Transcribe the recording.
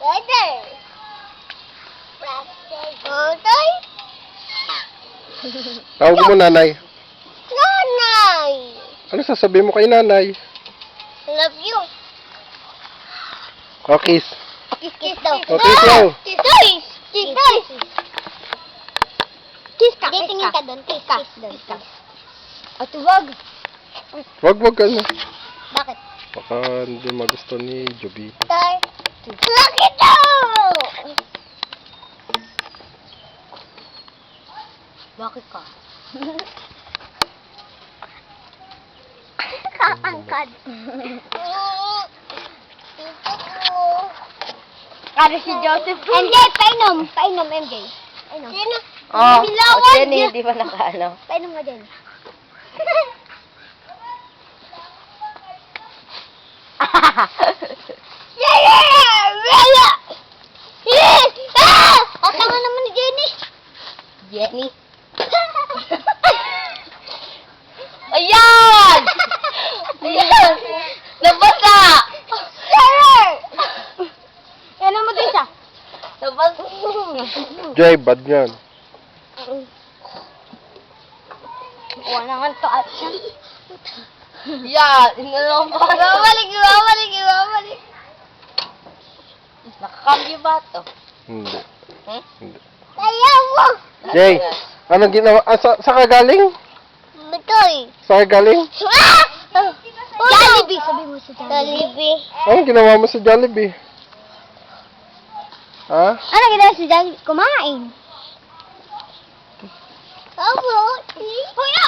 Brother. Brother. Tawag mo nanay. Nanay. Ano sasabihin mo kay nanay? Love you. O, kiss. Kiss daw. O, kiss daw. Kiss. Kiss. Kiss ka. Tingin ka doon. Kiss ka. Kiss ka. At wag. Wag ka na. Bakit? Baka hindi magusto ni Joby. Bakit daw? Bakit ka? Kakangkad. Para si Joseph. MJ, painom. Painom, MJ. Painom. Sino? Oh, Bilawan. Jenny, hindi pa nakaano. Painom mo din. Ang tanga naman ni Jenny. Jenny? Ayan! Ayan! Nabasa! Sir! Ano mo din siya? Nabasa! Jay, bad yan. Wala nga to at siya. Yan! Inalong pa. Ibabalik. Nakakambyo ba ito? Hindi. Hmm? Hindi. Kaya mo! Jay, anong ginawa? Sa ka galing? Batoy! Sa ka galing? Jollibee! Sabi mo sa Jollibee. Anong ginawa mo sa Jollibee? Ha? Ano ginawa sa Jollibee? Kumain. Abo! Kuya!